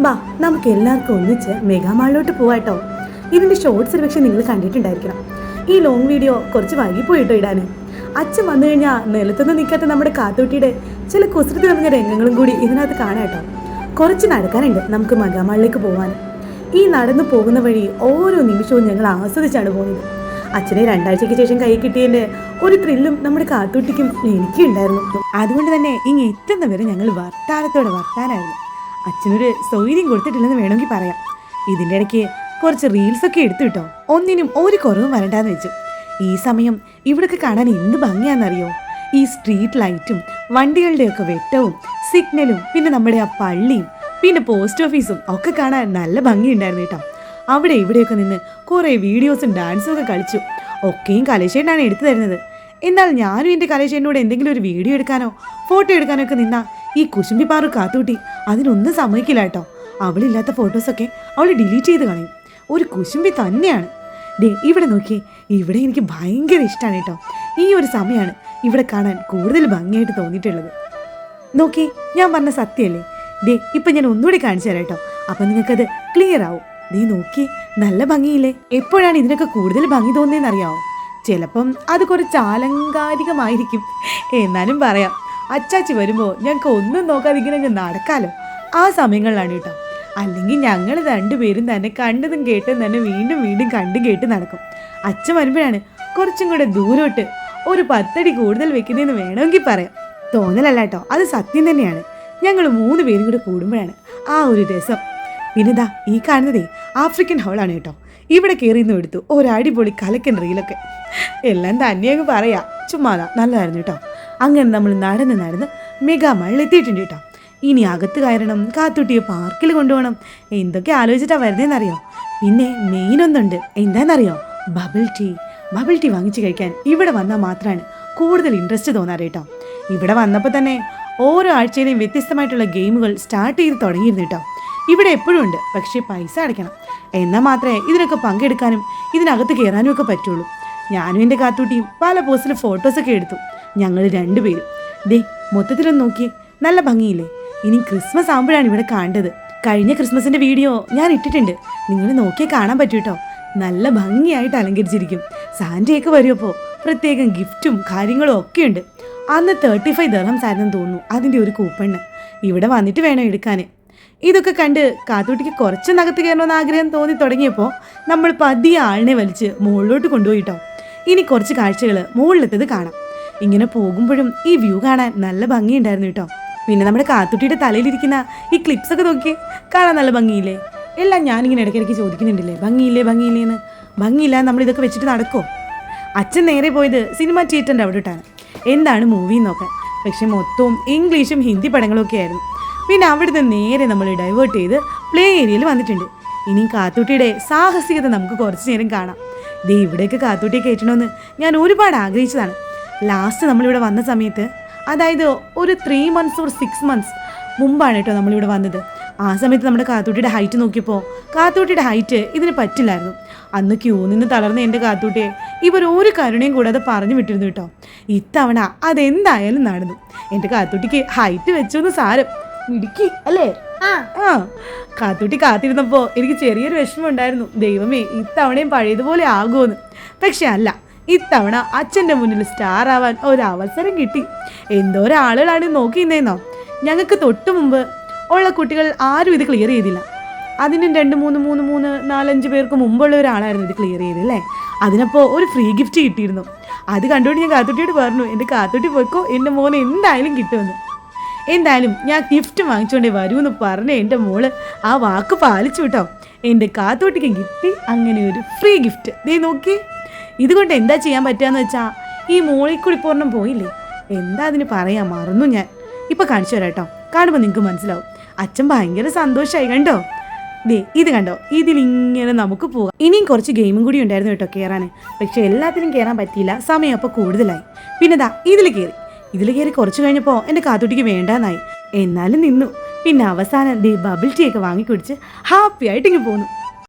ബാ നമുക്ക് എല്ലാവർക്കും ഒന്നിച്ച് മെഗാമാളിലോട്ട് പോവാട്ടോ. ഇതിന്റെ ഷോർട്സ് പക്ഷേ നിങ്ങൾ കണ്ടിട്ടുണ്ടായിരിക്കണം. ഈ ലോങ് വീഡിയോ കുറച്ച് വൈകിപ്പോയിട്ടോ ഇടാൻ. അച്ഛൻ വന്നു കഴിഞ്ഞാൽ നിലത്തൊന്നും നിൽക്കാത്ത നമ്മുടെ കാത്തൂട്ടിയുടെ ചില കുസൃതി നിറഞ്ഞ രംഗങ്ങളും കൂടി ഇതിനകത്ത് കാണാട്ടോ. കുറച്ച് നടക്കാനുണ്ട് നമുക്ക് മെഗാമാളിലേക്ക് പോകാൻ. ഈ നടന്നു പോകുന്ന വഴി ഓരോ നിമിഷവും ഞങ്ങൾ ആസ്വദിച്ചാണ് പോകുന്നത്. അച്ഛനെ 2 ആഴ്ചയ്ക്ക് ശേഷം കൈ കിട്ടിയതിൻ്റെ ഒരു ത്രില്ലും നമ്മുടെ കാത്തൂട്ടിക്കും എനിക്കും ഉണ്ടായിരുന്നു. അതുകൊണ്ട് തന്നെ ഇങ്ങ് എത്തുന്നവരെ ഞങ്ങൾ വർത്താനായിരുന്നു. അച്ഛനൊരു സൗകര്യം കൊടുത്തിട്ടില്ലെന്ന് വേണമെങ്കിൽ പറയാം. ഇതിൻ്റെ ഇടയ്ക്ക് കുറച്ച് റീൽസൊക്കെ എടുത്തു കിട്ടോ. ഒന്നിനും ഒരു കുറവും വരണ്ടാന്ന് വെച്ചു. ഈ സമയം ഇവിടൊക്കെ കാണാൻ എന്ത് ഭംഗിയാണെന്നറിയോ? ഈ സ്ട്രീറ്റ് ലൈറ്റും വണ്ടികളുടെയൊക്കെ വെട്ടവും സിഗ്നലും പിന്നെ നമ്മുടെ ആ പള്ളിയും പിന്നെ പോസ്റ്റ് ഓഫീസും ഒക്കെ കാണാൻ നല്ല ഭംഗിയുണ്ടായിരുന്നു കേട്ടോ. അവിടെ ഇവിടെയൊക്കെ നിന്ന് കുറേ വീഡിയോസും ഡാൻസും ഒക്കെ കളിച്ചു. ഒക്കെയും കലേശേനാണ് എടുത്തു തരുന്നത്. എന്നാൽ ഞാനും എൻ്റെ കലേശേനോട് എന്തെങ്കിലും ഒരു വീഡിയോ എടുക്കാനോ ഫോട്ടോ എടുക്കാനോ ഒക്കെ നിന്നാ ഈ കുശുമ്പിപ്പാറു കാത്തൂട്ടി അതിനൊന്നും സമ്മതിക്കില്ല കേട്ടോ. അവളില്ലാത്ത ഫോട്ടോസൊക്കെ അവൾ ഡിലീറ്റ് ചെയ്ത് കളയും. ഒരു കുശുമ്പി തന്നെയാണ്. ഇവിടെ നോക്കിയേ, ഇവിടെ എനിക്ക് ഭയങ്കര ഇഷ്ടമാണ് കേട്ടോ. ഈ ഒരു സമയമാണ് ഇവിടെ കാണാൻ കൂടുതൽ ഭംഗിയായിട്ട് തോന്നിയിട്ടുള്ളത്. നോക്കി, ഞാൻ പറഞ്ഞ സത്യമല്ലേ? ഇപ്പം ഞാൻ ഒന്നുകൂടി കാണിച്ചു തരാം കേട്ടോ. അപ്പം നിങ്ങൾക്കത് ക്ലിയർ ആവും. നോക്കി, നല്ല ഭംഗിയില്ലേ? എപ്പോഴാണ് ഇതിനൊക്കെ കൂടുതൽ ഭംഗി തോന്നിയെന്നറിയാവോ? ചിലപ്പം അത് കുറച്ച് ആലങ്കാരികമായിരിക്കും. എന്നാലും പറയാം, അച്ചാച്ചി വരുമ്പോൾ ഞങ്ങൾക്ക് ഒന്നും നോക്കാതെ ഇങ്ങനെ നടക്കാലോ. ആ സമയങ്ങളിലാണ് കേട്ടോ. അല്ലെങ്കിൽ ഞങ്ങൾ രണ്ടുപേരും തന്നെ കണ്ടതും കേട്ടും തന്നെ വീണ്ടും വീണ്ടും കണ്ടും കേട്ട് നടക്കും. അച്ഛൻ വരുമ്പോഴാണ് കുറച്ചും കൂടെ ദൂരോട്ട് ഒരു 10 അടി കൂടുതൽ വെക്കുന്നതെന്ന് വേണമെങ്കിൽ പറയാം. തോന്നലല്ല കേട്ടോ, അത് സത്യം തന്നെയാണ്. ഞങ്ങൾ 3 പേരും കൂടെ കൂടുമ്പോഴാണ് ആ ഒരു രസം. പിന്നെ ഈ കാണുന്നതേ ആഫ്രിക്കൻ ഹോളാണ് കേട്ടോ. ഇവിടെ കയറിന്ന് എടുത്തു ഒരടിപൊളി കലക്കൻ റീലൊക്കെ. എല്ലാം തന്നെയങ്ങ് പറയാം, ചുമ്മാതാ, നല്ലതായിരുന്നു കേട്ടോ. അങ്ങനെ നമ്മൾ നടന്ന് മെഗാമാളിൽ എത്തിയിട്ടുണ്ട് കേട്ടോ. ഇനി അകത്ത് കയറണം, കാത്തുട്ടിയെ പാർക്കിൽ കൊണ്ടുപോകണം, എന്തൊക്കെ ആലോചിച്ചിട്ടാണ് വരുന്നതെന്നറിയോ? പിന്നെ മെയിൻ ഒന്നുണ്ട്, എന്താണെന്നറിയോ? ബബിൾ ടീ വാങ്ങിച്ച് കഴിക്കാൻ ഇവിടെ വന്നാൽ മാത്രമാണ് കൂടുതൽ ഇൻട്രസ്റ്റ് തോന്നാറ് കേട്ടോ. ഇവിടെ വന്നപ്പോൾ തന്നെ ഓരോ ആഴ്ചയിലെയും വ്യത്യസ്തമായിട്ടുള്ള ഗെയിമുകൾ സ്റ്റാർട്ട് ചെയ്ത് തുടങ്ങിയിരുന്നു കേട്ടോ. ഇവിടെ എപ്പോഴും ഉണ്ട്, പക്ഷേ പൈസ അടയ്ക്കണം. എന്നാൽ മാത്രമേ ഇതിനൊക്കെ പങ്കെടുക്കാനും ഇതിനകത്ത് കയറാനും ഒക്കെ പറ്റുള്ളൂ. ഞാനും എൻ്റെ കാത്തൂട്ടിയും പല പോസ്റ്റിൽ ഫോട്ടോസൊക്കെ എടുത്തു. ഞങ്ങൾ 2 പേരും. മൊത്തത്തിലൊന്ന് നോക്കി, നല്ല ഭംഗിയില്ലേ? ഇനി ക്രിസ്മസ് ആകുമ്പോഴാണ് ഇവിടെ കണ്ടത്. കഴിഞ്ഞ ക്രിസ്മസിൻ്റെ വീഡിയോ ഞാൻ ഇട്ടിട്ടുണ്ട്, നിങ്ങൾ നോക്കിയാൽ കാണാൻ പറ്റൂ കേട്ടോ. നല്ല ഭംഗിയായിട്ട് അലങ്കരിച്ചിരിക്കും. സാന്റയൊക്കെ വരുമപ്പോൾ പ്രത്യേകം ഗിഫ്റ്റും കാര്യങ്ങളും ഒക്കെ ഉണ്ട്. അന്ന് 35 ദിർഹംസ് ആയിരുന്നെന്ന് തോന്നുന്നു അതിൻ്റെ ഒരു കൂപ്പണ്. ഇവിടെ വന്നിട്ട് വേണം എടുക്കാൻ. ഇതൊക്കെ കണ്ട് കാത്തൂട്ടിക്ക് കുറച്ച് നകത്ത് കയറണമെന്ന് ആഗ്രഹം തോന്നി തുടങ്ങിയപ്പോൾ നമ്മൾ പതിയെ ആളിനെ വലിച്ച് മുകളിലോട്ട് കൊണ്ടുപോയിട്ടോ. ഇനി കുറച്ച് കാഴ്ചകൾ മുകളിലെത്തത് കാണാം. ഇങ്ങനെ പോകുമ്പോഴും ഈ വ്യൂ കാണാൻ നല്ല ഭംഗിയുണ്ടായിരുന്നു കേട്ടോ. പിന്നെ നമ്മുടെ കാത്തുട്ടിയുടെ തലയിലിരിക്കുന്ന ഈ ക്ലിപ്സൊക്കെ നോക്കി കാണാൻ നല്ല ഭംഗിയില്ലേ? എല്ലാം ഞാനിങ്ങനെ ഇടയ്ക്കിടയ്ക്ക് ചോദിക്കുന്നുണ്ടല്ലേ, ഭംഗിയില്ലേന്ന്. ഭംഗിയില്ല, നമ്മളിതൊക്കെ വെച്ചിട്ട് നടക്കുമോ? അച്ഛൻ നേരെ പോയത് സിനിമ തിയേറ്ററിൻ്റെ അവിടെ ഇട്ടാണ് എന്താണ് മൂവി നോക്കാൻ. പക്ഷെ മൊത്തവും ഇംഗ്ലീഷും ഹിന്ദി പടങ്ങളൊക്കെ ആയിരുന്നു. പിന്നെ അവിടുന്ന് നേരെ നമ്മൾ ഡൈവേർട്ട് ചെയ്ത് പ്ലേ ഏരിയയിൽ വന്നിട്ടുണ്ട്. ഇനിയും കാത്തൂട്ടിയുടെ സാഹസികത നമുക്ക് കുറച്ച് നേരം കാണാം. ഇവിടേക്ക് കാത്തൂട്ടിയെ കയറ്റണമെന്ന് ഞാൻ ഒരുപാട് ആഗ്രഹിച്ചതാണ്. ലാസ്റ്റ് നമ്മളിവിടെ വന്ന സമയത്ത്, അതായത് ഒരു 3 months or 6 months മുമ്പാണ് കേട്ടോ നമ്മളിവിടെ വന്നത്. ആ സമയത്ത് നമ്മുടെ കാത്തൂട്ടിയുടെ ഹൈറ്റ് നോക്കിയപ്പോൾ കാത്തൂട്ടിയുടെ ഹൈറ്റ് ഇതിന് പറ്റില്ലായിരുന്നു. അന്ന് ക്യൂ നിന്ന് തളർന്ന എൻ്റെ കാത്തൂട്ടിയെ ഇവർ ഒരു കരുണയും കൂടാതെ പറഞ്ഞു വിട്ടിരുന്നു കേട്ടോ. ഇത്തവണ അതെന്തായാലും നടന്നു. എൻ്റെ കാത്തൂട്ടിക്ക് ഹൈറ്റ് വെച്ചൊന്ന് സാരം ഇടുക്കി അല്ലേ? കാത്തൂട്ടി കാത്തിരുന്നപ്പോൾ എനിക്ക് ചെറിയൊരു വിഷമം ഉണ്ടായിരുന്നു. ദൈവമേ, ഇത്തവണയും പഴയതുപോലെ ആകുമെന്ന്. പക്ഷെ അല്ല, ഇത്തവണ അച്ഛൻ്റെ മുന്നിൽ സ്റ്റാർ ആവാൻ ഒരവസരം കിട്ടി. എന്തോരാളുകളാണ് നോക്കിയിരുന്നേന്നോ. ഞങ്ങൾക്ക് തൊട്ട് മുമ്പ് ഉള്ള കുട്ടികൾ ആരും ഇത് ക്ലിയർ ചെയ്തില്ല. അതിനും 2, 3, 4, 5 പേർക്ക് മുമ്പുള്ള ഒരാളായിരുന്നു ഇത് ക്ലിയർ ചെയ്തല്ലേ. അതിനപ്പോൾ ഒരു ഫ്രീ ഗിഫ്റ്റ് കിട്ടിയിരുന്നു. അത് കണ്ടുകൊണ്ട് ഞാൻ കാത്തൂട്ടിയോട് പറഞ്ഞു, എൻ്റെ കാത്തൂട്ടി പോയിക്കോ, എൻ്റെ മോനെ എന്തായാലും കിട്ടുമെന്ന്. എന്തായാലും ഞാൻ ഗിഫ്റ്റ് വാങ്ങിച്ചുകൊണ്ടേ വരൂ എന്ന് പറഞ്ഞ് എൻ്റെ മോള് ആ വാക്ക് പാലിച്ചു കേട്ടോ. എൻ്റെ കാത്തൂട്ടിക്ക് കിട്ടി അങ്ങനെ ഒരു ഫ്രീ ഗിഫ്റ്റ്. നോക്കി, ഇതുകൊണ്ട് എന്താ ചെയ്യാൻ പറ്റുകയെന്ന് വെച്ചാൽ ഈ മോളിൽ കൂടി പൂർണ്ണം പോയില്ലേ, എന്താ അതിന് പറയാൻ മറന്നു ഞാൻ. ഇപ്പം കാണിച്ചു തരാം കേട്ടോ. കാണുമ്പോൾ നിങ്ങൾക്ക് മനസ്സിലാവും. അച്ഛൻ ഭയങ്കര സന്തോഷമായി കണ്ടോ. ഇത് കണ്ടോ, ഇതിലിങ്ങനെ നമുക്ക് പോകാം. ഇനിയും കുറച്ച് ഗെയിമും കൂടി ഉണ്ടായിരുന്നു കേട്ടോ കയറാൻ. പക്ഷെ എല്ലാത്തിനും കയറാൻ പറ്റിയില്ല, സമയം അപ്പോൾ കൂടുതലായി. പിന്നെ ഇതിൽ കയറി കുറച്ച് കഴിഞ്ഞപ്പോൾ എൻ്റെ കാത്തൂട്ടിക്ക് വേണ്ടാന്നായി. എന്നാലും നിന്നു. പിന്നെ അവസാനം ബബിൾ ടീ ഒക്കെ വാങ്ങിക്കുടിച്ച് ഹാപ്പി ആയിട്ട് ഇങ്ങ് പോന്നു.